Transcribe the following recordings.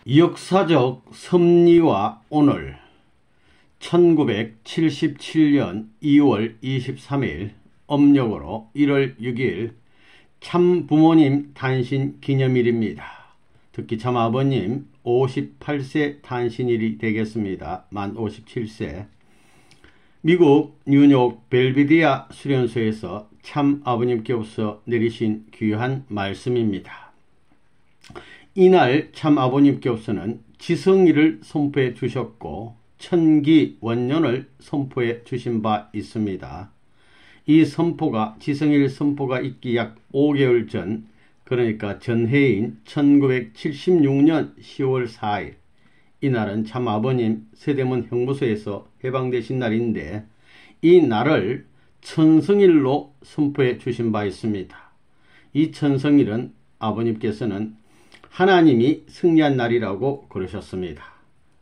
역사적 섭리와 오늘 1977년 2월 23일 âm曆으로 1월 6일 참부모님 탄신 기념일입니다. 특히 참아버님 58세 탄신일이 되겠습니다. 만 57세. 미국 뉴욕 벨비디아 수련소에서 참아버님께서 내리신 귀한 말씀입니다. 이날 참아버님께서는 지성일을 선포해 주셨고 천기원년을 선포해 주신 바 있습니다. 이 선포가 지성일 선포가 있기 약 5개월 전, 그러니까 전해인 1976년 10월 4일, 이날은 참아버님 세대문 형무소에서 해방되신 날인데 이 날을 천성일로 선포해 주신 바 있습니다. 이 천성일은 아버님께서는 하나님이 승리한 날이라고 그러셨습니다.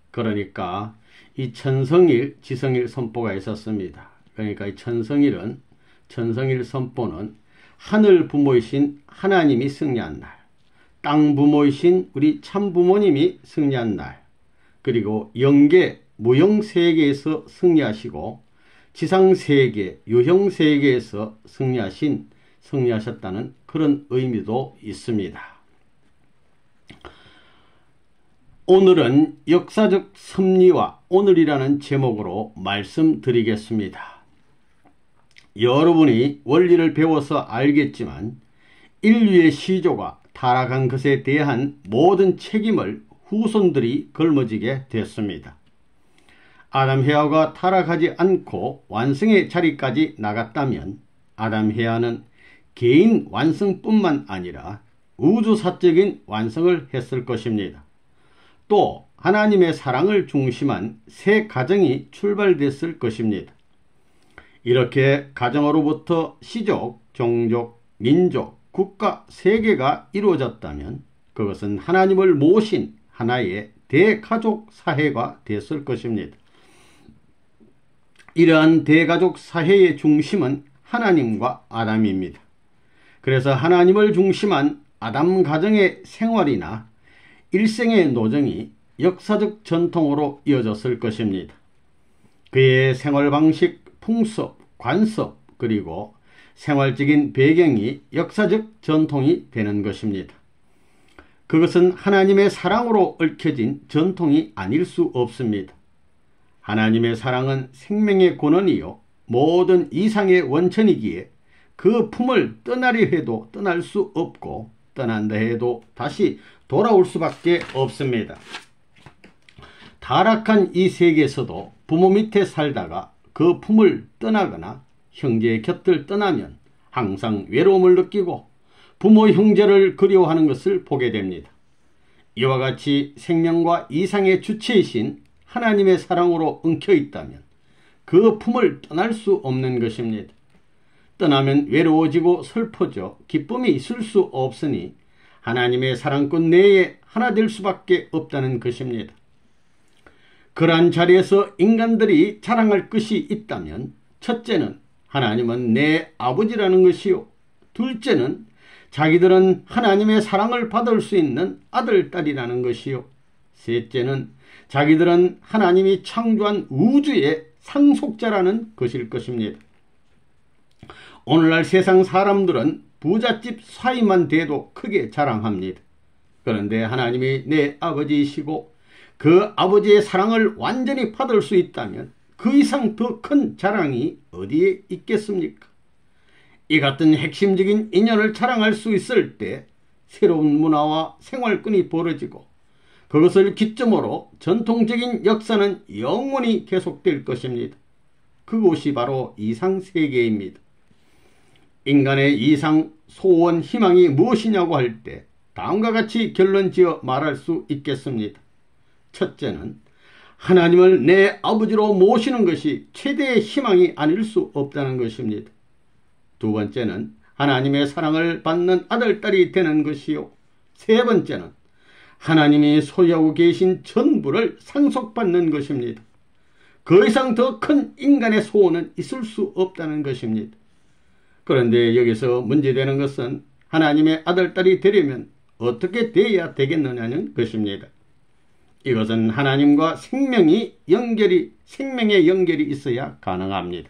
그러니까 이 천성일, 지성일 선포가 있었습니다. 그러니까 이 천성일 선포는 하늘 부모이신 하나님이 승리한 날, 땅 부모이신 우리 참부모님이 승리한 날, 그리고 영계, 무형세계에서 승리하시고 지상세계, 유형세계에서 승리하셨다는 그런 의미도 있습니다. 오늘은 역사적 섭리와 오늘이라는 제목으로 말씀드리겠습니다. 여러분이 원리를 배워서 알겠지만 인류의 시조가 타락한 것에 대한 모든 책임을 후손들이 걸머지게 됐습니다. 아담 해와가 타락하지 않고 완성의 자리까지 나갔다면 아담 해와는 개인 완성뿐만 아니라 우주사적인 완성을 했을 것입니다. 또 하나님의 사랑을 중심한 새 가정이 출발됐을 것입니다. 이렇게 가정으로부터 시족, 종족, 민족, 국가, 세계가 이루어졌다면 그것은 하나님을 모신 하나의 대가족 사회가 됐을 것입니다. 이러한 대가족 사회의 중심은 하나님과 아담입니다. 그래서 하나님을 중심한 아담 가정의 생활이나 일생의 노정이 역사적 전통으로 이어졌을 것입니다. 그의 생활 방식, 풍습, 관습, 그리고 생활적인 배경이 역사적 전통이 되는 것입니다. 그것은 하나님의 사랑으로 얽혀진 전통이 아닐 수 없습니다. 하나님의 사랑은 생명의 근원이요 모든 이상의 원천이기에 그 품을 떠나려 해도 떠날 수 없고 떠난다 해도 다시 돌아올 수밖에 없습니다. 타락한 이 세계에서도 부모 밑에 살다가 그 품을 떠나거나 형제의 곁을 떠나면 항상 외로움을 느끼고 부모 형제를 그리워하는 것을 보게 됩니다. 이와 같이 생명과 이상의 주체이신 하나님의 사랑으로 엉켜 있다면 그 품을 떠날 수 없는 것입니다. 떠나면 외로워지고 슬퍼져 기쁨이 있을 수 없으니 하나님의 사랑꾼 내에 하나 될 수밖에 없다는 것입니다. 그러한 자리에서 인간들이 자랑할 것이 있다면 첫째는 하나님은 내 아버지라는 것이요, 둘째는 자기들은 하나님의 사랑을 받을 수 있는 아들, 딸이라는 것이요, 셋째는 자기들은 하나님이 창조한 우주의 상속자라는 것일 것입니다. 오늘날 세상 사람들은 부잣집 사위만 돼도 크게 자랑합니다. 그런데 하나님이 내 아버지이시고 그 아버지의 사랑을 완전히 받을 수 있다면 그 이상 더 큰 자랑이 어디에 있겠습니까? 이 같은 핵심적인 인연을 자랑할 수 있을 때 새로운 문화와 생활권이 벌어지고 그것을 기점으로 전통적인 역사는 영원히 계속될 것입니다. 그곳이 바로 이상세계입니다. 인간의 이상, 소원, 희망이 무엇이냐고 할 때 다음과 같이 결론지어 말할 수 있겠습니다. 첫째는 하나님을 내 아버지로 모시는 것이 최대의 희망이 아닐 수 없다는 것입니다. 두 번째는 하나님의 사랑을 받는 아들, 딸이 되는 것이요, 세 번째는 하나님이 소유하고 계신 전부를 상속받는 것입니다. 그 이상 더 큰 인간의 소원은 있을 수 없다는 것입니다. 그런데 여기서 문제되는 것은 하나님의 아들, 딸이 되려면 어떻게 돼야 되겠느냐는 것입니다. 이것은 하나님과 생명의 연결이 있어야 가능합니다.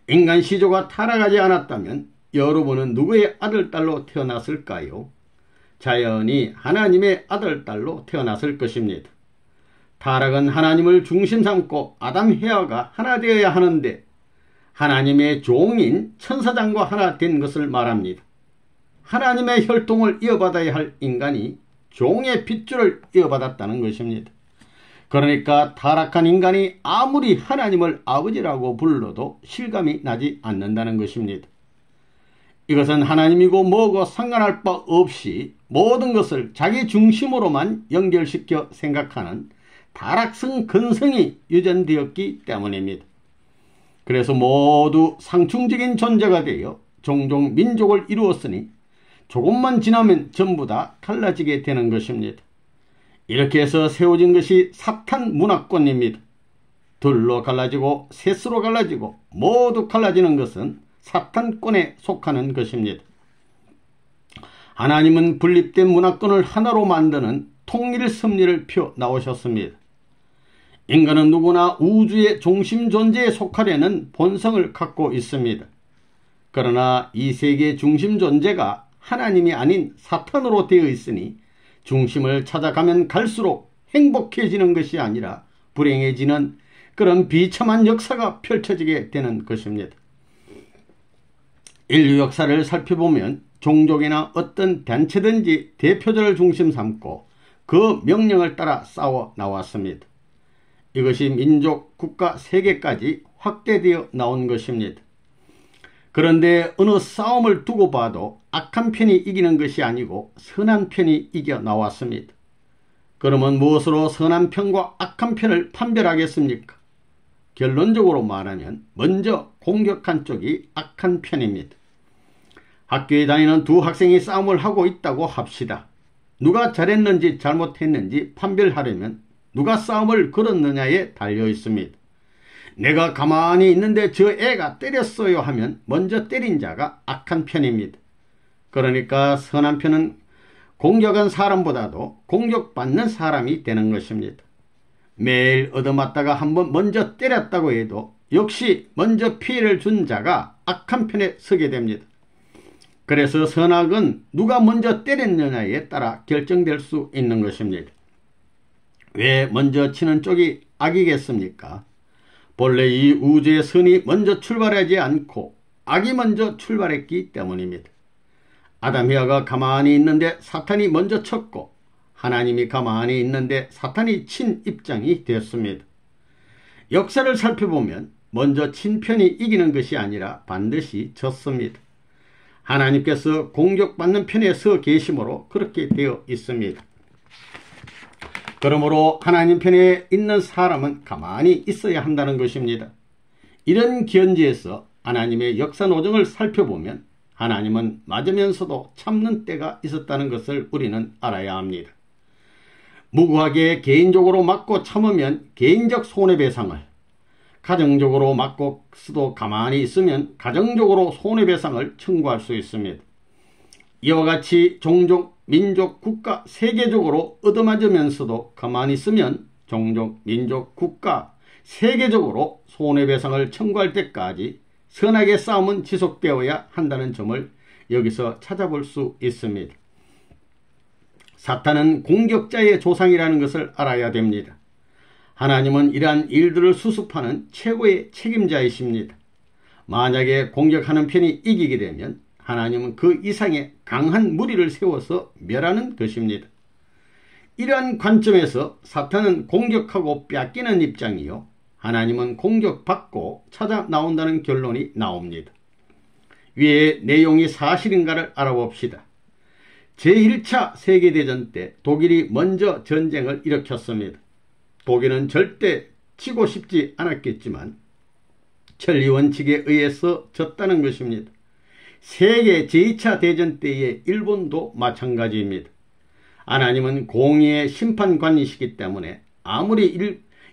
인간 시조가 타락하지 않았다면 여러분은 누구의 아들, 딸로 태어났을까요? 자연히 하나님의 아들, 딸로 태어났을 것입니다. 타락은 하나님을 중심 삼고 아담, 헤아가 하나 되어야 하는데 하나님의 종인 천사장과 하나 된 것을 말합니다. 하나님의 혈통을 이어받아야 할 인간이 종의 핏줄을 이어받았다는 것입니다. 그러니까 타락한 인간이 아무리 하나님을 아버지라고 불러도 실감이 나지 않는다는 것입니다. 이것은 하나님이고 뭐고 상관할 바 없이 모든 것을 자기 중심으로만 연결시켜 생각하는 타락성 근성이 유전되었기 때문입니다. 그래서 모두 상충적인 존재가 되어 종종 민족을 이루었으니 조금만 지나면 전부 다 갈라지게 되는 것입니다. 이렇게 해서 세워진 것이 사탄 문화권입니다. 둘로 갈라지고 셋으로 갈라지고 모두 갈라지는 것은 사탄권에 속하는 것입니다. 하나님은 분립된 문화권을 하나로 만드는 통일 섭리를 펴 나오셨습니다. 인간은 누구나 우주의 중심 존재에 속하려는 본성을 갖고 있습니다. 그러나 이 세계의 중심 존재가 하나님이 아닌 사탄으로 되어 있으니 중심을 찾아가면 갈수록 행복해지는 것이 아니라 불행해지는 그런 비참한 역사가 펼쳐지게 되는 것입니다. 인류 역사를 살펴보면 종족이나 어떤 단체든지 대표자를 중심 삼고 그 명령을 따라 싸워 나왔습니다. 이것이 민족, 국가, 세계까지 확대되어 나온 것입니다. 그런데 어느 싸움을 두고 봐도 악한 편이 이기는 것이 아니고 선한 편이 이겨 나왔습니다. 그러면 무엇으로 선한 편과 악한 편을 판별하겠습니까? 결론적으로 말하면 먼저 공격한 쪽이 악한 편입니다. 학교에 다니는 두 학생이 싸움을 하고 있다고 합시다. 누가 잘했는지 잘못했는지 판별하려면 누가 싸움을 걸었느냐에 달려 있습니다. 내가 가만히 있는데 저 애가 때렸어요 하면 먼저 때린 자가 악한 편입니다. 그러니까 선한 편은 공격한 사람보다도 공격받는 사람이 되는 것입니다. 매일 얻어맞다가 한번 먼저 때렸다고 해도 역시 먼저 피해를 준 자가 악한 편에 서게 됩니다. 그래서 선악은 누가 먼저 때렸느냐에 따라 결정될 수 있는 것입니다. 왜 먼저 치는 쪽이 악이겠습니까? 본래 이 우주의 선이 먼저 출발하지 않고 악이 먼저 출발했기 때문입니다. 아담, 헤아가 가만히 있는데 사탄이 먼저 쳤고 하나님이 가만히 있는데 사탄이 친 입장이 되었습니다. 역사를 살펴보면 먼저 친 편이 이기는 것이 아니라 반드시 졌습니다. 하나님께서 공격받는 편에 서 계심으로 그렇게 되어 있습니다. 그러므로 하나님 편에 있는 사람은 가만히 있어야 한다는 것입니다. 이런 견지에서 하나님의 역사 노정을 살펴보면 하나님은 맞으면서도 참는 때가 있었다는 것을 우리는 알아야 합니다. 무고하게 개인적으로 맞고 참으면 개인적 손해배상을, 가정적으로 맞고 스도 가만히 있으면 가정적으로 손해배상을 청구할 수 있습니다. 이와 같이 종족, 민족, 국가, 세계적으로 얻어맞으면서도 가만히 있으면 종족, 민족, 국가, 세계적으로 손해배상을 청구할 때까지 선악의 싸움은 지속되어야 한다는 점을 여기서 찾아볼 수 있습니다. 사탄은 공격자의 조상이라는 것을 알아야 됩니다. 하나님은 이러한 일들을 수습하는 최고의 책임자이십니다. 만약에 공격하는 편이 이기게 되면 하나님은 그 이상의 강한 무리를 세워서 멸하는 것입니다. 이러한 관점에서 사탄은 공격하고 뺏기는 입장이요, 하나님은 공격받고 찾아 나온다는 결론이 나옵니다. 위의 내용이 사실인가를 알아봅시다. 제1차 세계대전 때 독일이 먼저 전쟁을 일으켰습니다. 독일은 절대 지고 싶지 않았겠지만 천리원칙에 의해서 졌다는 것입니다. 세계 제2차 대전 때의 일본도 마찬가지입니다. 하나님은 공의의 심판관이시기 때문에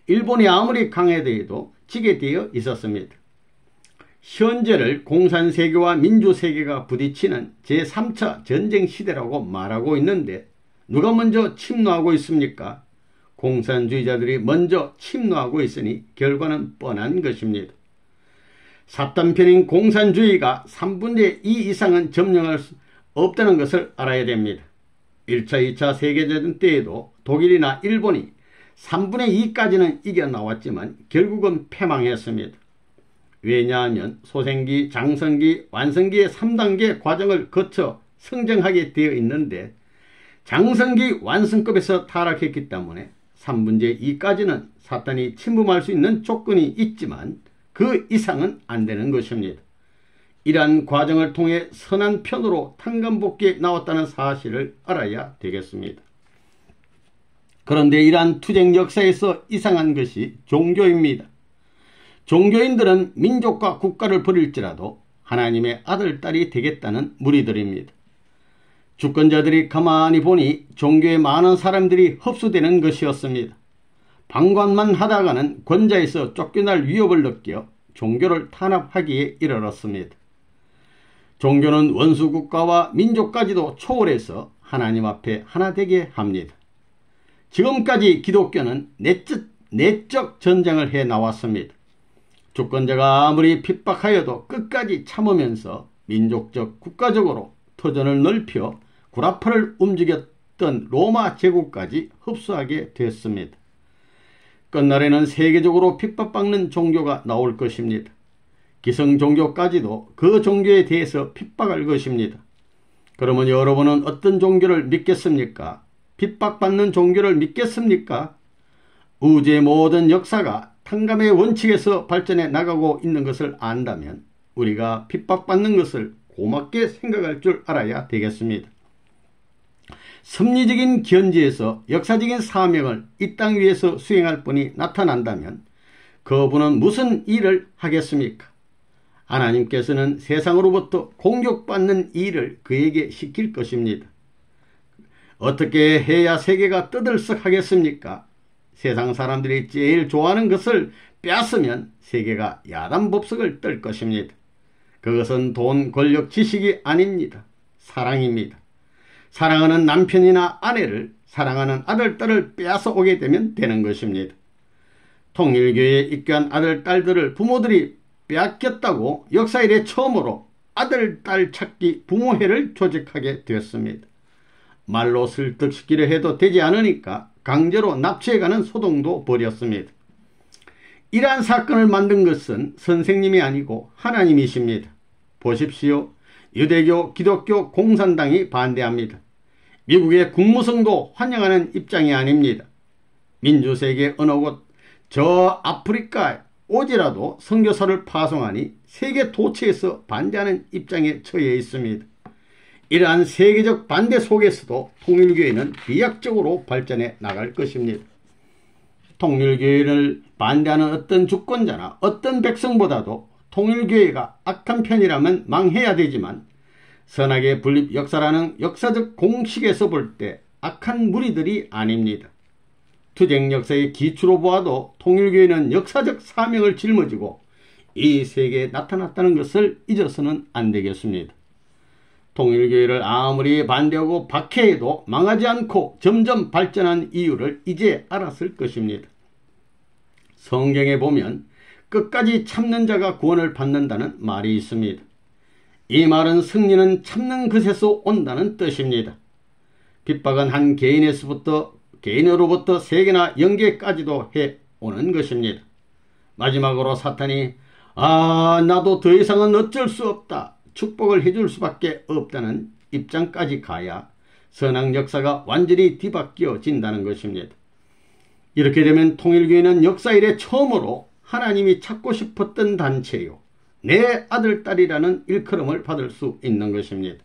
일본이 아무리 강해도 지게 되어 있었습니다. 현재를 공산세계와 민주세계가 부딪히는 제3차 전쟁 시대라고 말하고 있는데 누가 먼저 침노하고 있습니까? 공산주의자들이 먼저 침노하고 있으니 결과는 뻔한 것입니다. 사탄 편인 공산주의가 3분의 2 이상은 점령할 수 없다는 것을 알아야 됩니다. 1차, 2차 세계대전 때에도 독일이나 일본이 3분의 2까지는 이겨나왔지만 결국은 패망했습니다. 왜냐하면 소생기, 장성기, 완성기의 3단계 과정을 거쳐 성장하게 되어 있는데 장성기 완성급에서 타락했기 때문에 3분의 2까지는 사탄이 침범할 수 있는 조건이 있지만 그 이상은 안 되는 것입니다. 이러한 과정을 통해 선한 편으로 탄감복귀에 나왔다는 사실을 알아야 되겠습니다. 그런데 이러한 투쟁 역사에서 이상한 것이 종교입니다. 종교인들은 민족과 국가를 버릴지라도 하나님의 아들, 딸이 되겠다는 무리들입니다. 주권자들이 가만히 보니 종교에 많은 사람들이 흡수되는 것이었습니다. 방관만 하다가는 권자에서 쫓겨날 위협을 느껴 종교를 탄압하기에 이르렀습니다. 종교는 원수국가와 민족까지도 초월해서 하나님 앞에 하나 되게 합니다. 지금까지 기독교는 내적 전쟁을 해 나왔습니다. 주권자가 아무리 핍박하여도 끝까지 참으면서 민족적, 국가적으로 터전을 넓혀 구라파를 움직였던 로마 제국까지 흡수하게 됐습니다. 끝날에는 세계적으로 핍박받는 종교가 나올 것입니다. 기성 종교까지도 그 종교에 대해서 핍박할 것입니다. 그러면 여러분은 어떤 종교를 믿겠습니까? 핍박받는 종교를 믿겠습니까? 우주의 모든 역사가 탕감의 원칙에서 발전해 나가고 있는 것을 안다면 우리가 핍박받는 것을 고맙게 생각할 줄 알아야 되겠습니다. 섭리적인 견지에서 역사적인 사명을 이 땅 위에서 수행할 분이 나타난다면 그분은 무슨 일을 하겠습니까? 하나님께서는 세상으로부터 공격받는 일을 그에게 시킬 것입니다. 어떻게 해야 세계가 떠들썩하겠습니까? 세상 사람들이 제일 좋아하는 것을 뺏으면 세계가 야단법석을 떨 것입니다. 그것은 돈, 권력, 지식이 아닙니다. 사랑입니다. 사랑하는 남편이나 아내를, 사랑하는 아들, 딸을 빼앗아 오게 되면 되는 것입니다. 통일교회에 입교한 아들, 딸들을 부모들이 빼앗겼다고 역사 이래 처음으로 아들, 딸 찾기 부모회를 조직하게 되었습니다. 말로 설득시키려 해도 되지 않으니까 강제로 납치해가는 소동도 벌였습니다. 이러한 사건을 만든 것은 선생님이 아니고 하나님이십니다. 보십시오. 유대교, 기독교, 공산당이 반대합니다. 미국의 국무성도 환영하는 입장이 아닙니다. 민주세계 어느 곳 저 아프리카에 오지라도 선교사를 파송하니 세계 도처에서 반대하는 입장에 처해 있습니다. 이러한 세계적 반대 속에서도 통일교회는 비약적으로 발전해 나갈 것입니다. 통일교회를 반대하는 어떤 주권자나 어떤 백성보다도 통일교회가 악한 편이라면 망해야 되지만 선악의 분립 역사라는 역사적 공식에서 볼 때 악한 무리들이 아닙니다. 투쟁 역사의 기초로 보아도 통일교회는 역사적 사명을 짊어지고 이 세계에 나타났다는 것을 잊어서는 안 되겠습니다. 통일교회를 아무리 반대하고 박해해도 망하지 않고 점점 발전한 이유를 이제 알았을 것입니다. 성경에 보면 끝까지 참는 자가 구원을 받는다는 말이 있습니다. 이 말은 승리는 참는 것에서 온다는 뜻입니다. 핍박은 한 개인으로부터 세계나 영계까지도 해오는 것입니다. 마지막으로 사탄이 나도 더 이상은 어쩔 수 없다. 축복을 해줄 수밖에 없다는 입장까지 가야 선악 역사가 완전히 뒤바뀌어진다는 것입니다. 이렇게 되면 통일교회는 역사 이래 처음으로 하나님이 찾고 싶었던 단체요. 내 아들, 딸이라는 일컬음을 받을 수 있는 것입니다.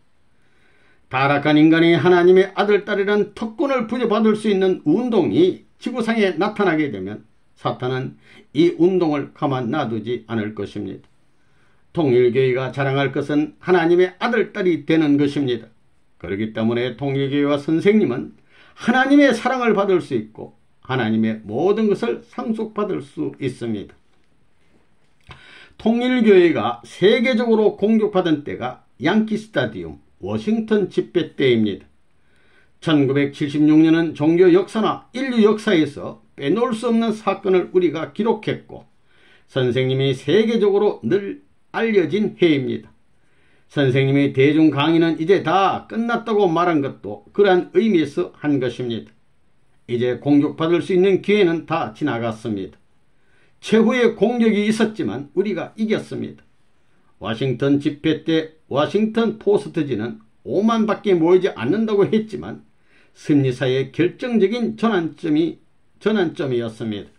타락한 인간이 하나님의 아들, 딸이라는 특권을 부여받을 수 있는 운동이 지구상에 나타나게 되면 사탄은 이 운동을 가만 놔두지 않을 것입니다. 통일교회가 자랑할 것은 하나님의 아들, 딸이 되는 것입니다. 그렇기 때문에 통일교회와 선생님은 하나님의 사랑을 받을 수 있고 하나님의 모든 것을 상속받을 수 있습니다. 통일교회가 세계적으로 공격받은 때가 양키 스타디움, 워싱턴 집회 때입니다. 1976년은 종교 역사나 인류 역사에서 빼놓을 수 없는 사건을 우리가 기록했고 선생님이 세계적으로 늘 알려진 해입니다. 선생님의 대중 강의는 이제 다 끝났다고 말한 것도 그러한 의미에서 한 것입니다. 이제 공격받을 수 있는 기회는 다 지나갔습니다. 최후의 공격이 있었지만 우리가 이겼습니다. 워싱턴 집회 때 워싱턴 포스트지는 5만밖에 모이지 않는다고 했지만 승리사의 결정적인 전환점이었습니다.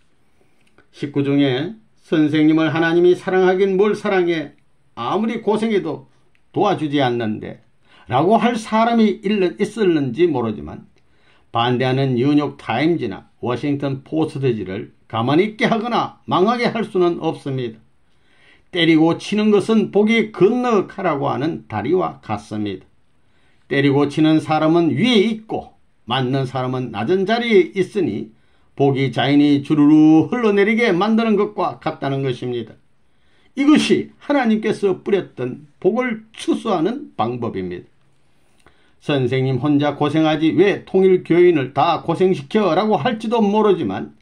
식구 중에 선생님을 하나님이 사랑하긴 뭘 사랑해, 아무리 고생해도 도와주지 않는데 라고 할 사람이 있을는지 모르지만 반대하는 뉴욕 타임즈나 워싱턴 포스트지를 가만히 있게 하거나 망하게 할 수는 없습니다. 때리고 치는 것은 복이 건너가라고 하는 다리와 같습니다. 때리고 치는 사람은 위에 있고 맞는 사람은 낮은 자리에 있으니 복이 자연히 주르르 흘러내리게 만드는 것과 같다는 것입니다. 이것이 하나님께서 뿌렸던 복을 추수하는 방법입니다. 선생님 혼자 고생하지 왜 통일교인을 다 고생시켜 라고 할지도 모르지만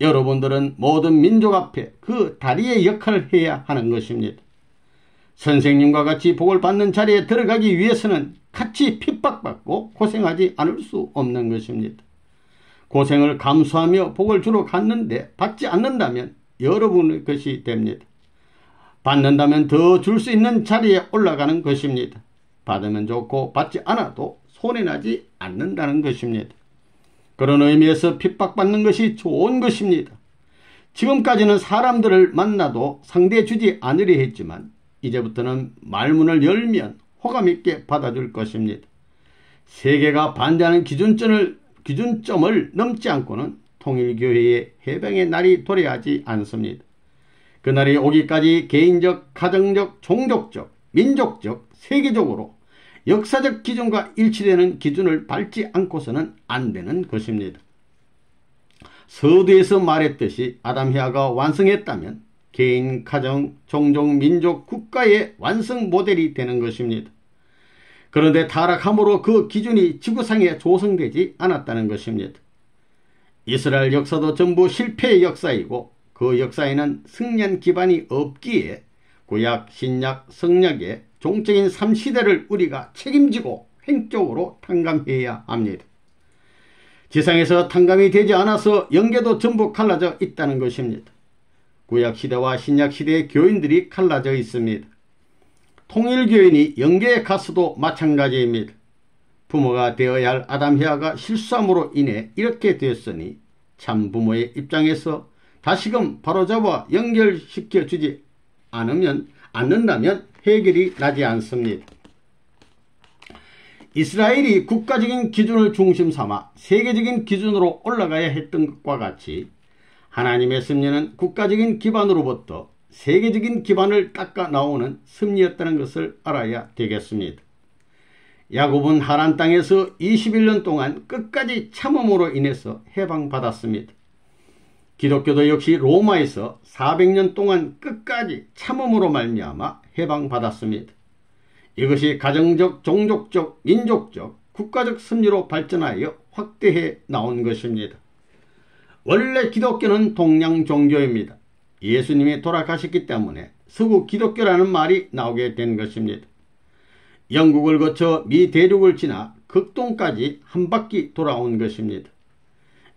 여러분들은 모든 민족 앞에 그 다리의 역할을 해야 하는 것입니다. 선생님과 같이 복을 받는 자리에 들어가기 위해서는 같이 핍박받고 고생하지 않을 수 없는 것입니다. 고생을 감수하며 복을 주러 갔는데 받지 않는다면 여러분의 것이 됩니다. 받는다면 더 줄 수 있는 자리에 올라가는 것입니다. 받으면 좋고 받지 않아도 손해나지 않는다는 것입니다. 그런 의미에서 핍박받는 것이 좋은 것입니다. 지금까지는 사람들을 만나도 상대해 주지 않으려 했지만 이제부터는 말문을 열면 호감 있게 받아줄 것입니다. 세계가 반대하는 기준점을 넘지 않고는 통일교회의 해방의 날이 도래하지 않습니다. 그날이 오기까지 개인적, 가정적, 종족적, 민족적, 세계적으로 역사적 기준과 일치되는 기준을 밟지 않고서는 안 되는 것입니다. 서두에서 말했듯이 아담 해와가 완성했다면 개인, 가정, 종족, 민족, 국가의 완성 모델이 되는 것입니다. 그런데 타락함으로 그 기준이 지구상에 조성되지 않았다는 것입니다. 이스라엘 역사도 전부 실패의 역사이고 그 역사에는 승리한 기반이 없기에 구약, 신약, 성약의 종적인 3시대를 우리가 책임지고 횡적으로 탕감해야 합니다. 지상에서 탕감이 되지 않아서 영계도 전부 갈라져 있다는 것입니다. 구약시대와 신약시대의 교인들이 갈라져 있습니다. 통일교인이 영계에 갔어도 마찬가지입니다. 부모가 되어야 할 아담 해와가 실수함으로 인해 이렇게 되었으니 참 부모의 입장에서 다시금 바로잡아 연결시켜 주지 않는다면 해결이 나지 않습니다. 이스라엘이 국가적인 기준을 중심 삼아 세계적인 기준으로 올라가야 했던 것과 같이 하나님의 섭리는 국가적인 기반으로부터 세계적인 기반을 닦아 나오는 섭리였다는 것을 알아야 되겠습니다. 야곱은 하란 땅에서 21년 동안 끝까지 참음으로 인해서 해방받았습니다. 기독교도 역시 로마에서 400년 동안 끝까지 참음으로 말미암아 해방받았습니다. 이것이 가정적, 종족적, 민족적, 국가적 섭리로 발전하여 확대해 나온 것입니다. 원래 기독교는 동양 종교입니다. 예수님이 돌아가셨기 때문에 서구 기독교라는 말이 나오게 된 것입니다. 영국을 거쳐 미 대륙을 지나 극동까지 한 바퀴 돌아온 것입니다.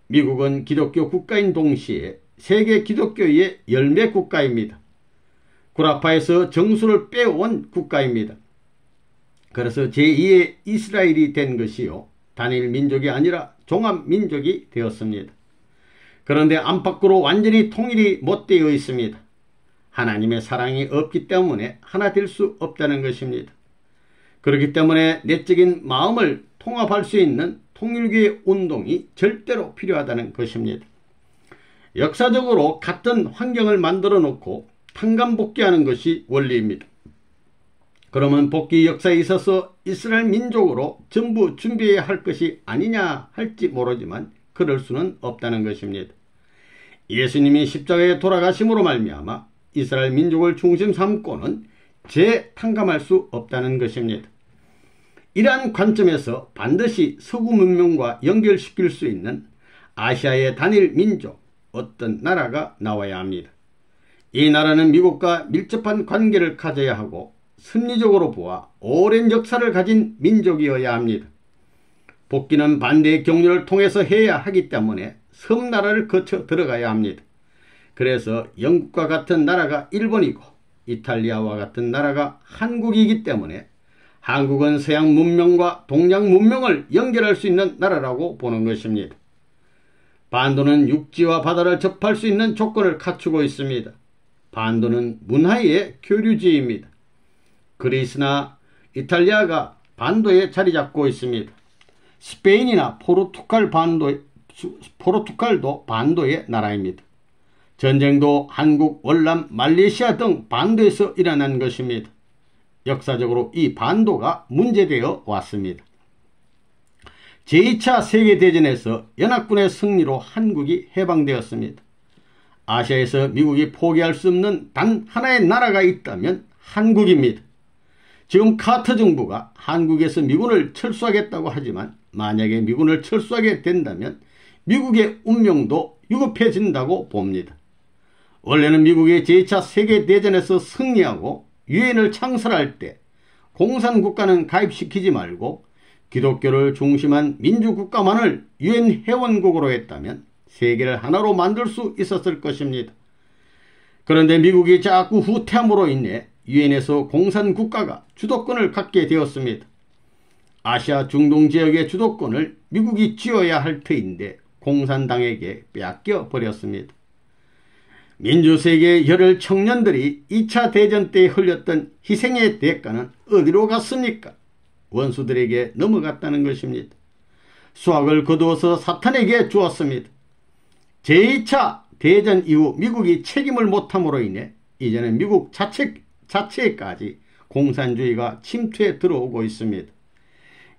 미국은 기독교 국가인 동시에 세계 기독교의 열매 국가입니다. 구라파에서 정수를 빼온 국가입니다. 그래서 제2의 이스라엘이 된 것이요, 단일 민족이 아니라 종합민족이 되었습니다. 그런데 안팎으로 완전히 통일이 못 되어 있습니다. 하나님의 사랑이 없기 때문에 하나 될 수 없다는 것입니다. 그렇기 때문에 내적인 마음을 통합할 수 있는 통일교의 운동이 절대로 필요하다는 것입니다. 역사적으로 같은 환경을 만들어 놓고 탕감복귀하는 것이 원리입니다. 그러면 복귀 역사에 있어서 이스라엘 민족으로 전부 준비해야 할 것이 아니냐 할지 모르지만 그럴 수는 없다는 것입니다. 예수님이 십자가에 돌아가심으로 말미암아 이스라엘 민족을 중심 삼고는 재탕감할 수 없다는 것입니다. 이러한 관점에서 반드시 서구 문명과 연결시킬 수 있는 아시아의 단일 민족, 어떤 나라가 나와야 합니다. 이 나라는 미국과 밀접한 관계를 가져야 하고 승리적으로 보아 오랜 역사를 가진 민족이어야 합니다. 복귀는 반대의 격려를 통해서 해야 하기 때문에 섬나라를 거쳐 들어가야 합니다. 그래서 영국과 같은 나라가 일본이고 이탈리아와 같은 나라가 한국이기 때문에 한국은 서양 문명과 동양 문명을 연결할 수 있는 나라라고 보는 것입니다. 반도는 육지와 바다를 접할 수 있는 조건을 갖추고 있습니다. 반도는 문화의 교류지입니다. 그리스나 이탈리아가 반도에 자리 잡고 있습니다. 스페인이나 포르투갈도 반도의 나라입니다. 전쟁도 한국, 월남, 말레이시아 등 반도에서 일어난 것입니다. 역사적으로 이 반도가 문제되어 왔습니다. 제2차 세계대전에서 연합군의 승리로 한국이 해방되었습니다. 아시아에서 미국이 포기할 수 없는 단 하나의 나라가 있다면 한국입니다. 지금 카터 정부가 한국에서 미군을 철수하겠다고 하지만 만약에 미군을 철수하게 된다면 미국의 운명도 위급해진다고 봅니다. 원래는 미국이 제2차 세계대전에서 승리하고 유엔을 창설할 때 공산국가는 가입시키지 말고 기독교를 중심한 민주국가만을 유엔 회원국으로 했다면 세계를 하나로 만들 수 있었을 것입니다. 그런데 미국이 자꾸 후퇴함으로 인해 유엔에서 공산국가가 주도권을 갖게 되었습니다. 아시아 중동 지역의 주도권을 미국이 쥐어야 할 터인데 공산당에게 빼앗겨 버렸습니다. 민주세계의 열혈 청년들이 2차 대전 때 흘렸던 희생의 대가는 어디로 갔습니까? 원수들에게 넘어갔다는 것입니다. 수확을 거두어서 사탄에게 주었습니다. 제2차 대전 이후 미국이 책임을 못함으로 인해 이제는 미국 자체까지 공산주의가 침투해 들어오고 있습니다.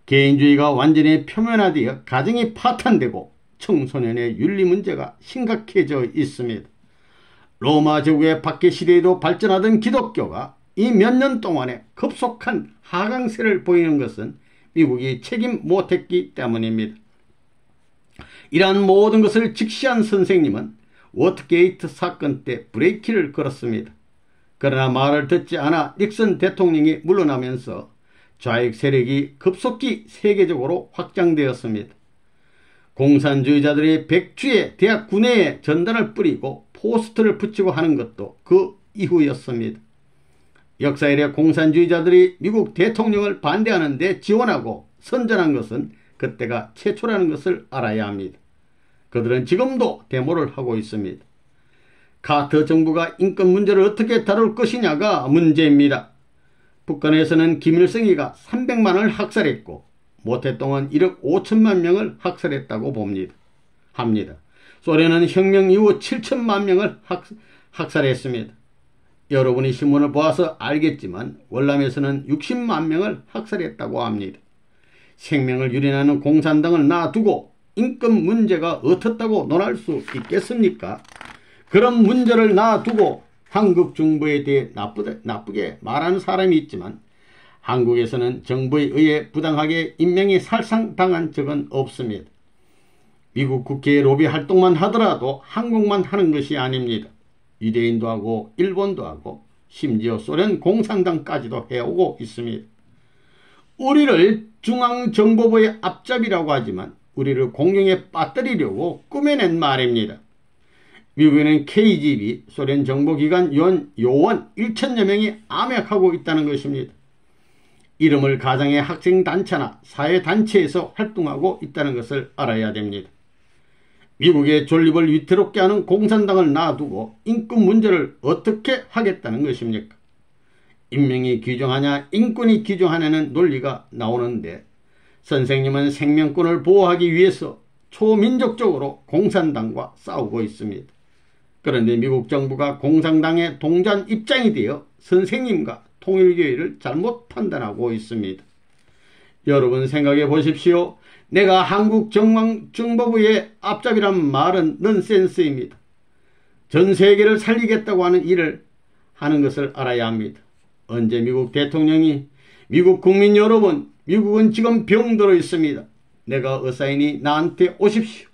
개인주의가 완전히 표면화되어 가정이 파탄되고 청소년의 윤리 문제가 심각해져 있습니다. 로마 제국의 박해 시대에도 발전하던 기독교가 이 몇 년 동안에 급속한 하강세를 보이는 것은 미국이 책임 못했기 때문입니다. 이러한 모든 것을 직시한 선생님은 워터게이트 사건 때 브레이크를 걸었습니다. 그러나 말을 듣지 않아 닉슨 대통령이 물러나면서 좌익 세력이 급속히 세계적으로 확장되었습니다. 공산주의자들이 백주에 대학 구내에 전단을 뿌리고 포스터를 붙이고 하는 것도 그 이후였습니다. 역사 이래 공산주의자들이 미국 대통령을 반대하는 데 지원하고 선전한 것은 그때가 최초라는 것을 알아야 합니다. 그들은 지금도 데모를 하고 있습니다. 카터 정부가 인권 문제를 어떻게 다룰 것이냐가 문제입니다. 북한에서는 김일성이가 300만을 학살했고 모태똥은 1억 5천만 명을 학살했다고 합니다. 소련은 혁명 이후 7천만 명을 학살했습니다. 여러분이 신문을 보아서 알겠지만 월남에서는 60만 명을 학살했다고 합니다. 생명을 유린하는 공산당을 놔두고 인권 문제가 어떻다고 논할 수 있겠습니까? 그런 문제를 놔두고 한국 정부에 대해 나쁘게 말하는 사람이 있지만 한국에서는 정부에 의해 부당하게 임명이 살상당한 적은 없습니다. 미국 국회의 로비 활동만 하더라도 한국만 하는 것이 아닙니다. 유대인도 하고 일본도 하고 심지어 소련 공산당까지도 해오고 있습니다. 우리를 중앙정보부의 앞잡이라고 하지만 우리를 공룡에 빠뜨리려고 꾸며낸 말입니다. 미국에는 KGB, 소련 정보기관 요원 1천여 명이 암약하고 있다는 것입니다. 이름을 가장의 학생단체나 사회단체에서 활동하고 있다는 것을 알아야 됩니다. 미국의 존립을 위태롭게 하는 공산당을 놔두고 인권 문제를 어떻게 하겠다는 것입니까? 인명이 규정하냐 인권이 규정하냐는 논리가 나오는데 선생님은 생명권을 보호하기 위해서 초민족적으로 공산당과 싸우고 있습니다. 그런데 미국 정부가 공산당의 동전 입장이 되어 선생님과 통일교회를 잘못 판단하고 있습니다. 여러분 생각해 보십시오. 내가 한국 정보부의 앞잡이란 말은 넌센스입니다. 전 세계를 살리겠다고 하는 일을 하는 것을 알아야 합니다. 언제 미국 대통령이 미국 국민 여러분 미국은 지금 병들어 있습니다. 내가 의사이니 나한테 오십시오.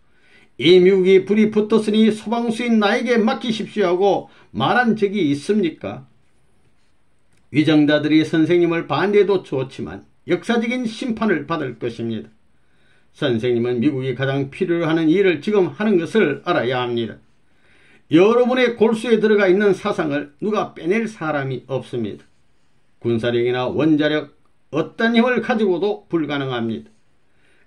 이 미국이 불이 붙었으니 소방수인 나에게 맡기십시오 하고 말한 적이 있습니까? 위정자들이 선생님을 반대해도 좋지만 역사적인 심판을 받을 것입니다. 선생님은 미국이 가장 필요로 하는 일을 지금 하는 것을 알아야 합니다. 여러분의 골수에 들어가 있는 사상을 누가 빼낼 사람이 없습니다. 군사력이나 원자력, 어떤 힘을 가지고도 불가능합니다.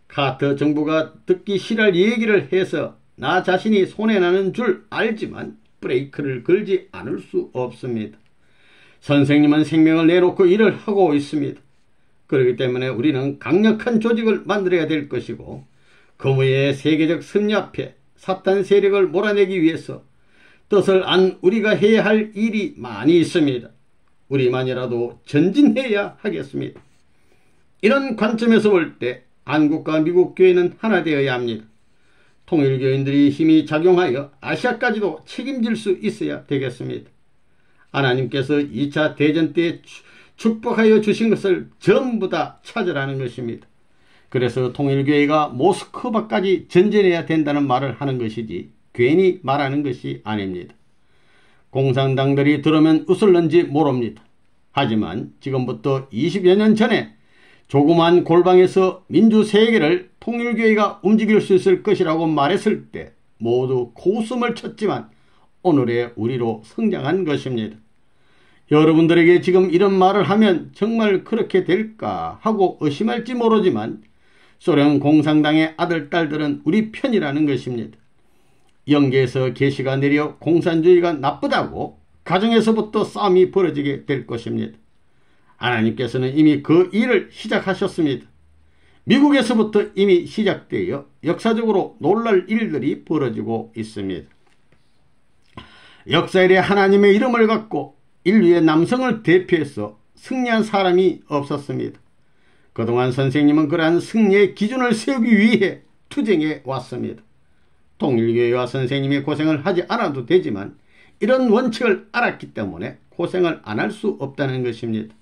카터 정부가 듣기 싫을 얘기를 해서 나 자신이 손해나는 줄 알지만 브레이크를 걸지 않을 수 없습니다. 선생님은 생명을 내놓고 일을 하고 있습니다. 그렇기 때문에 우리는 강력한 조직을 만들어야 될 것이고 거무의 세계적 승리 앞에 사탄 세력을 몰아내기 위해서 뜻을 안 우리가 해야 할 일이 많이 있습니다. 우리만이라도 전진해야 하겠습니다. 이런 관점에서 볼 때 한국과 미국 교회는 하나 되어야 합니다. 통일교인들이 힘이 작용하여 아시아까지도 책임질 수 있어야 되겠습니다. 하나님께서 2차 대전 때 축복하여 주신 것을 전부 다 찾으라는 것입니다. 그래서 통일교회가 모스크바까지 전진해야 된다는 말을 하는 것이지 괜히 말하는 것이 아닙니다. 공산당들이 들으면 웃을는지 모릅니다. 하지만 지금부터 20여 년 전에 조그만 골방에서 민주세계를 통일교회가 움직일 수 있을 것이라고 말했을 때 모두 코웃음을 쳤지만 오늘의 우리로 성장한 것입니다. 여러분들에게 지금 이런 말을 하면 정말 그렇게 될까 하고 의심할지 모르지만 소련 공산당의 아들, 딸들은 우리 편이라는 것입니다. 영계에서 계시가 내려 공산주의가 나쁘다고 가정에서부터 싸움이 벌어지게 될 것입니다. 하나님께서는 이미 그 일을 시작하셨습니다. 미국에서부터 이미 시작되어 역사적으로 놀랄 일들이 벌어지고 있습니다. 역사 이래 하나님의 이름을 갖고 인류의 남성을 대표해서 승리한 사람이 없었습니다. 그동안 선생님은 그러한 승리의 기준을 세우기 위해 투쟁해 왔습니다. 통일교회와 선생님이 고생을 하지 않아도 되지만 이런 원칙을 알았기 때문에 고생을 안 할 수 없다는 것입니다.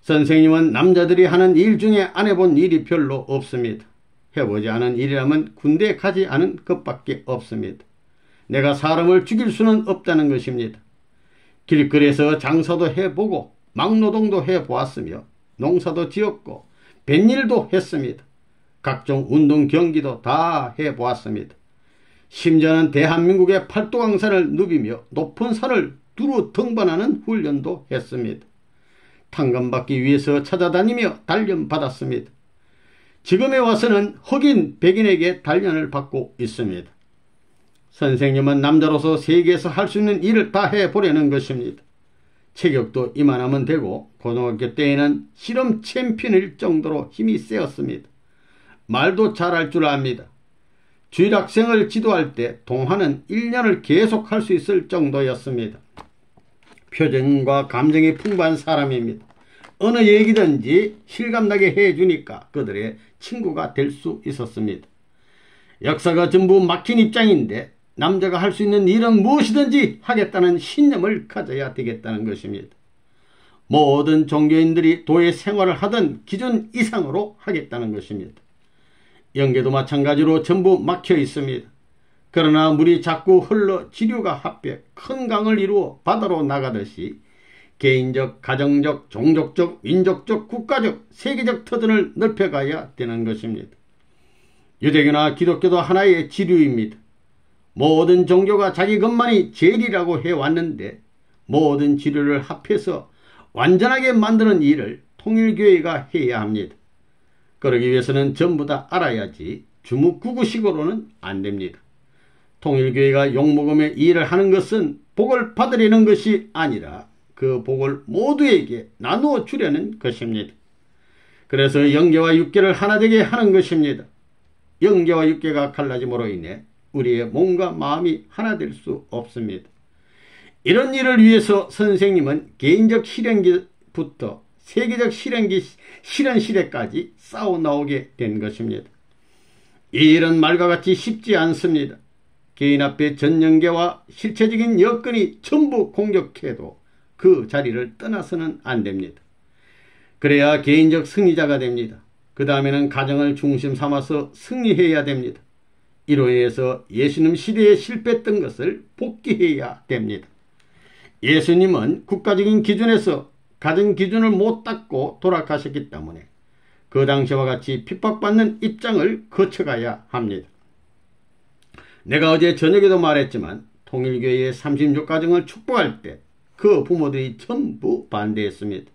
선생님은 남자들이 하는 일 중에 안 해본 일이 별로 없습니다. 해보지 않은 일이라면 군대에 가지 않은 것밖에 없습니다. 내가 사람을 죽일 수는 없다는 것입니다. 길거리에서 장사도 해보고 막노동도 해보았으며 농사도 지었고 뱃일도 했습니다. 각종 운동 경기도 다 해보았습니다. 심지어는 대한민국의 팔도강산을 누비며 높은 산을 두루 등반하는 훈련도 했습니다. 탕감받기 위해서 찾아다니며 단련받았습니다. 지금에 와서는 흑인 백인에게 단련을 받고 있습니다. 선생님은 남자로서 세계에서 할 수 있는 일을 다 해보려는 것입니다. 체격도 이만하면 되고 고등학교 때에는 실험 챔피언일 정도로 힘이 세었습니다. 말도 잘할 줄 압니다. 주일학생을 지도할 때 동화는 1년을 계속 할 수 있을 정도였습니다. 표정과 감정이 풍부한 사람입니다. 어느 얘기든지 실감나게 해주니까 그들의 친구가 될 수 있었습니다. 역사가 전부 막힌 입장인데 남자가 할 수 있는 일은 무엇이든지 하겠다는 신념을 가져야 되겠다는 것입니다. 모든 종교인들이 도의 생활을 하던 기준 이상으로 하겠다는 것입니다. 영계도 마찬가지로 전부 막혀 있습니다. 그러나 물이 자꾸 흘러 지류가 합해 큰 강을 이루어 바다로 나가듯이 개인적, 가정적, 종족적, 민족적, 국가적, 세계적 터전을 넓혀가야 되는 것입니다. 유대교나 기독교도 하나의 지류입니다. 모든 종교가 자기 것만이 제일이라고 해왔는데 모든 지류를 합해서 완전하게 만드는 일을 통일교회가 해야 합니다. 그러기 위해서는 전부 다 알아야지 주묵구구식으로는 안 됩니다. 통일교회가 욕먹으며 일을 하는 것은 복을 받으려는 것이 아니라 그 복을 모두에게 나누어 주려는 것입니다. 그래서 영계와 육계를 하나 되게 하는 것입니다. 영계와 육계가 갈라짐으로 인해 우리의 몸과 마음이 하나 될 수 없습니다. 이런 일을 위해서 선생님은 개인적 실현기부터 세계적 실현 시대까지 싸워나오게 된 것입니다. 이 일은 말과 같이 쉽지 않습니다. 개인 앞에 전영계와 실체적인 여건이 전부 공격해도 그 자리를 떠나서는 안 됩니다. 그래야 개인적 승리자가 됩니다. 그 다음에는 가정을 중심 삼아서 승리해야 됩니다. 이로 인해서 예수님 시대에 실패했던 것을 복귀해야 됩니다. 예수님은 국가적인 기준에서 가정 기준을 못 닦고 돌아가셨기 때문에 그 당시와 같이 핍박받는 입장을 거쳐가야 합니다. 내가 어제 저녁에도 말했지만 통일교회의 36가정을 축복할 때 그 부모들이 전부 반대했습니다.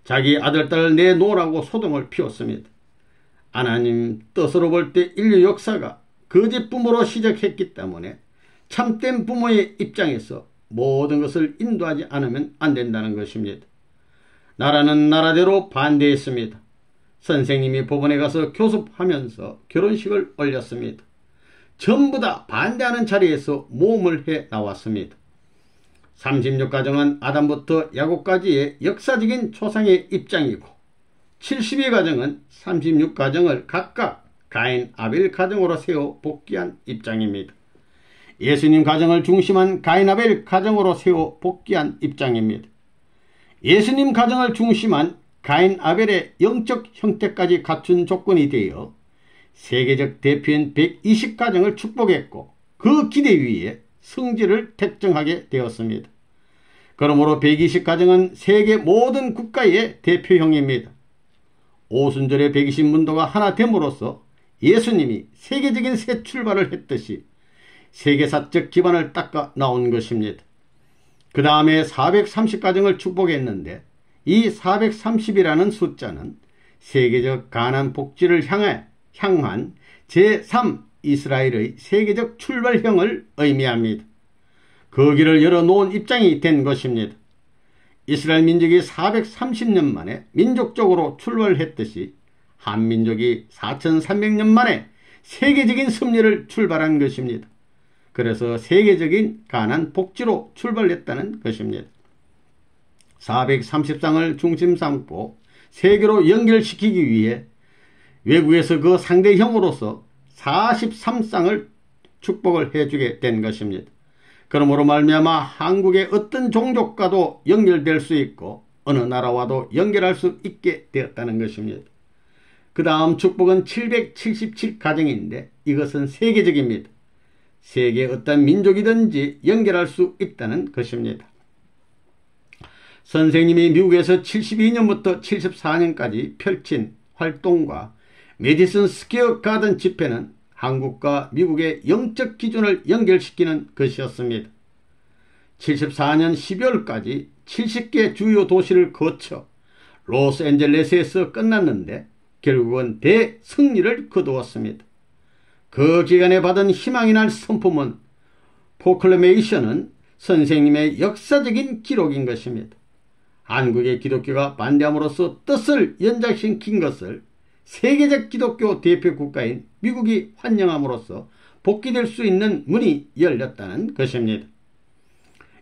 자기 아들, 딸을 내놓으라고 소동을 피웠습니다. 하나님 뜻으로 볼 때 인류 역사가 거짓 부모로 시작했기 때문에 참된 부모의 입장에서 모든 것을 인도하지 않으면 안 된다는 것입니다. 나라는 나라대로 반대했습니다. 선생님이 법원에 가서 교섭하면서 결혼식을 올렸습니다. 전부 다 반대하는 자리에서 모험을 해 나왔습니다. 36가정은 아담부터 야곱까지의 역사적인 초상의 입장이고 72가정은 36가정을 각각 가인 아벨 가정으로 세워 복귀한 입장입니다. 예수님 가정을 중심한 가인 아벨 가정으로 세워 복귀한 입장입니다. 예수님 가정을 중심한 가인 아벨의 영적 형태까지 갖춘 조건이 되어 세계적 대표인 120가정을 축복했고 그 기대 위에 성질을 택정하게 되었습니다. 그러므로 120가정은 세계 모든 국가의 대표형입니다. 오순절의 120문도가 하나 됨으로써 예수님이 세계적인 새 출발을 했듯이 세계사적 기반을 닦아 나온 것입니다. 그 다음에 430가정을 축복했는데 이 430이라는 숫자는 세계적 가난 복지를 향한 제3 이스라엘의 세계적 출발형을 의미합니다. 그 길을 열어놓은 입장이 된 것입니다. 이스라엘 민족이 430년 만에 민족적으로 출발했듯이 한민족이 4300년 만에 세계적인 섭리를 출발한 것입니다. 그래서 세계적인 가난 복지로 출발했다는 것입니다. 430상을 중심 삼고 세계로 연결시키기 위해 외국에서 그 상대형으로서 43쌍을 축복을 해주게 된 것입니다. 그러므로 말미암아 한국의 어떤 종족과도 연결될 수 있고 어느 나라와도 연결할 수 있게 되었다는 것입니다. 그 다음 축복은 777가정인데 이것은 세계적입니다. 세계 어떤 민족이든지 연결할 수 있다는 것입니다. 선생님이 미국에서 72년부터 74년까지 펼친 활동과 메디슨 스퀘어 가든 집회는 한국과 미국의 영적 기준을 연결시키는 것이었습니다. 74년 12월까지 70개 주요 도시를 거쳐 로스앤젤레스에서 끝났는데 결국은 대승리를 거두었습니다. 그 기간에 받은 희망의 날 선포문 포클레메이션은 선생님의 역사적인 기록인 것입니다. 한국의 기독교가 반대함으로써 뜻을 연장시킨 것을 세계적 기독교 대표 국가인 미국이 환영함으로써 복귀될 수 있는 문이 열렸다는 것입니다.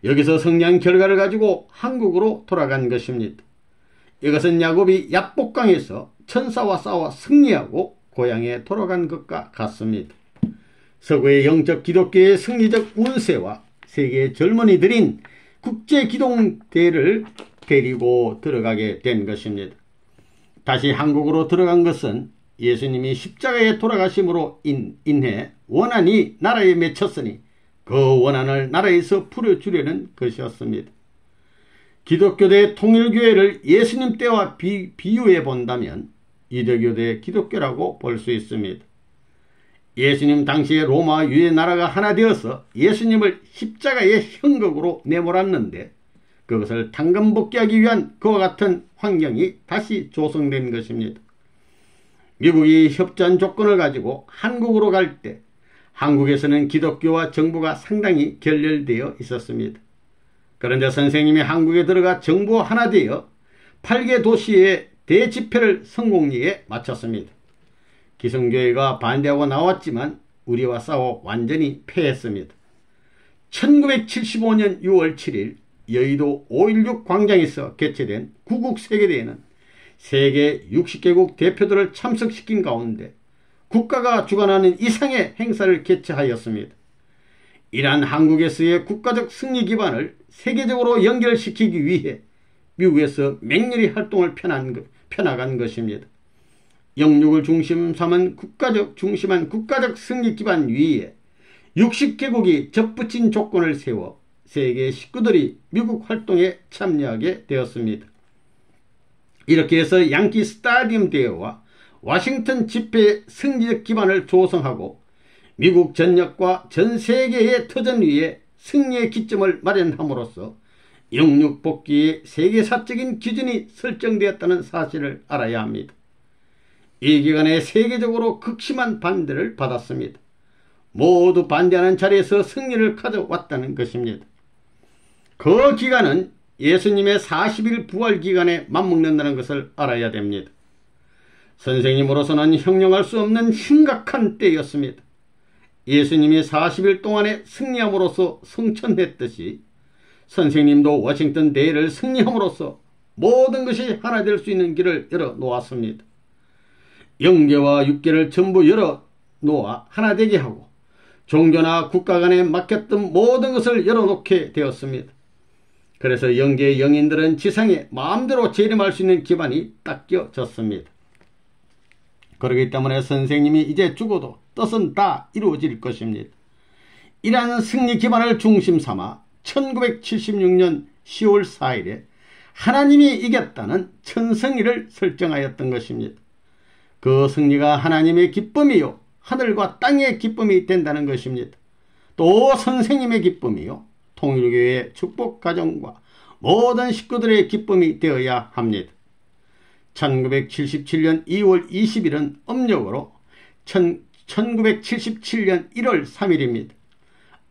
여기서 승리한 결과를 가지고 한국으로 돌아간 것입니다. 이것은 야곱이 야복강에서 천사와 싸워 승리하고 고향에 돌아간 것과 같습니다. 서구의 영적 기독교의 승리적 운세와 세계의 젊은이들인 국제기동대를 데리고 들어가게 된 것입니다. 다시 한국으로 들어간 것은 예수님이 십자가에 돌아가심으로 인해 원한이 나라에 맺혔으니 그 원한을 나라에서 풀어주려는 것이었습니다. 기독교대 통일교회를 예수님 때와 비유해 본다면 유대교대 기독교라고 볼 수 있습니다. 예수님 당시에 로마 유대 나라가 하나 되어서 예수님을 십자가의 형극으로 내몰았는데 그것을 당근복귀하기 위한 그와 같은 환경이 다시 조성된 것입니다. 미국이 협조한 조건을 가지고 한국으로 갈 때 한국에서는 기독교와 정부가 상당히 결렬되어 있었습니다. 그런데 선생님이 한국에 들어가 정부와 하나 되어 8개 도시의 대집회를 성공리에 마쳤습니다. 기성교회가 반대하고 나왔지만 우리와 싸워 완전히 패했습니다. 1975년 6월 7일 여의도 5.16 광장에서 개최된 구국세계대회는 세계 60개국 대표들을 참석시킨 가운데 국가가 주관하는 이상의 행사를 개최하였습니다. 이러한 한국에서의 국가적 승리 기반을 세계적으로 연결시키기 위해 미국에서 맹렬히 활동을 펴나간 것입니다. 영육을 중심 삼은 중심한 국가적 승리 기반 위에 60개국이 접붙인 조건을 세워 세계 식구들이 미국 활동에 참여하게 되었습니다. 이렇게 해서 양키 스타디움 대회와 워싱턴 집회의 승리적 기반을 조성하고 미국 전역과 전 세계의 터전 위에 승리의 기점을 마련함으로써 영육 복귀의 세계사적인 기준이 설정되었다는 사실을 알아야 합니다. 이 기간에 세계적으로 극심한 반대를 받았습니다. 모두 반대하는 자리에서 승리를 가져왔다는 것입니다. 그 기간은 예수님의 40일 부활 기간에 맞먹는다는 것을 알아야 됩니다. 선생님으로서는 형용할 수 없는 심각한 때였습니다. 예수님이 40일 동안에 승리함으로써 성천했듯이 선생님도 워싱턴 대회를 승리함으로써 모든 것이 하나 될 수 있는 길을 열어놓았습니다. 영계와 육계를 전부 열어놓아 하나 되게 하고 종교나 국가 간에 막혔던 모든 것을 열어놓게 되었습니다. 그래서 영계의 영인들은 지상에 마음대로 재림할 수 있는 기반이 닦여졌습니다. 그렇기 때문에 선생님이 이제 죽어도 뜻은 다 이루어질 것입니다. 이러한 승리 기반을 중심 삼아 1976년 10월 4일에 하나님이 이겼다는 천승리를 설정하였던 것입니다. 그 승리가 하나님의 기쁨이요 하늘과 땅의 기쁨이 된다는 것입니다. 또 선생님의 기쁨이요 통일교회의 축복 가정과 모든 식구들의 기쁨이 되어야 합니다. 1977년 2월 20일은 음력으로 1977년 1월 3일입니다.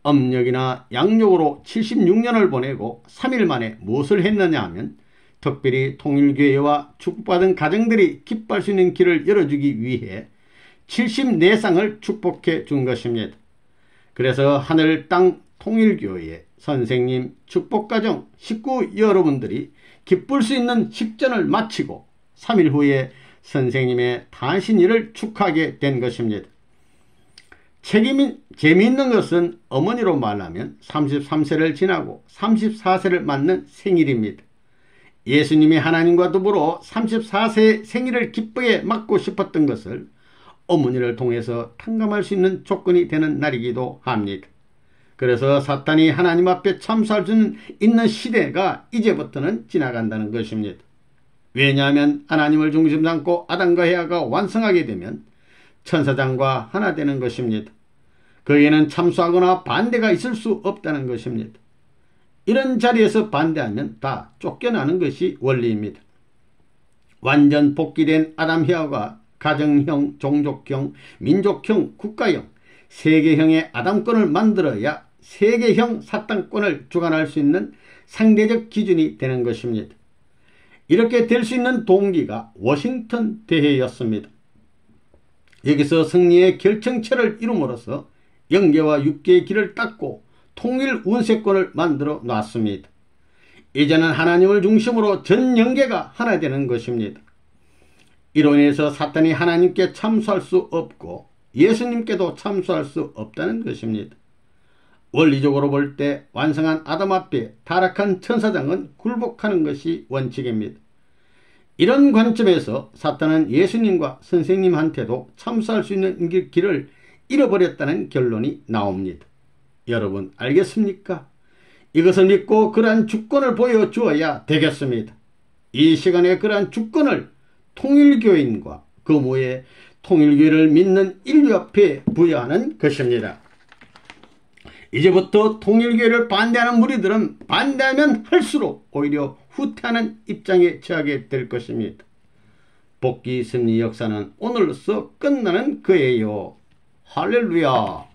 음력이나 양력으로 76년을 보내고 3일 만에 무엇을 했느냐 하면 특별히 통일교회와 축복받은 가정들이 기뻐할 수 있는 길을 열어주기 위해 74쌍을 축복해 준 것입니다. 그래서 하늘 땅 통일교회 선생님 축복가정 식구 여러분들이 기쁠 수 있는 식전을 마치고 3일 후에 선생님의 탄신일을 축하하게 된 것입니다. 재미있는 것은 어머니로 말하면 33세를 지나고 34세를 맞는 생일입니다. 예수님이 하나님과 더불어 34세의 생일을 기쁘게 맞고 싶었던 것을 어머니를 통해서 탕감할 수 있는 조건이 되는 날이기도 합니다. 그래서 사탄이 하나님 앞에 참수할 수 있는 시대가 이제부터는 지나간다는 것입니다. 왜냐하면 하나님을 중심 삼고 아담과 헤아가 완성하게 되면 천사장과 하나 되는 것입니다. 거기에는 참수하거나 반대가 있을 수 없다는 것입니다. 이런 자리에서 반대하면 다 쫓겨나는 것이 원리입니다. 완전 복귀된 아담 헤아가 가정형, 종족형, 민족형, 국가형, 세계형의 아담권을 만들어야 세계형 사탄권을 주관할 수 있는 상대적 기준이 되는 것입니다. 이렇게 될 수 있는 동기가 워싱턴 대회였습니다. 여기서 승리의 결정체를 이룸으로써 영계와 육계의 길을 닦고 통일 운세권을 만들어 놨습니다. 이제는 하나님을 중심으로 전 영계가 하나 되는 것입니다. 이로 인해서 사탄이 하나님께 참수할 수 없고 예수님께도 참수할 수 없다는 것입니다. 원리적으로 볼 때 완성한 아담 앞에 타락한 천사장은 굴복하는 것이 원칙입니다. 이런 관점에서 사탄은 예수님과 선생님한테도 참수할 수 있는 길을 잃어버렸다는 결론이 나옵니다. 여러분 알겠습니까? 이것을 믿고 그러한 주권을 보여주어야 되겠습니다. 이 시간에 그러한 주권을 통일교인과 그 모에 통일교회를 믿는 인류 앞에 부여하는 것입니다. 이제부터 통일교회를 반대하는 무리들은 반대하면 할수록 오히려 후퇴하는 입장에 처하게 될 것입니다. 복귀 승리 역사는 오늘로서 끝나는 거예요. 할렐루야.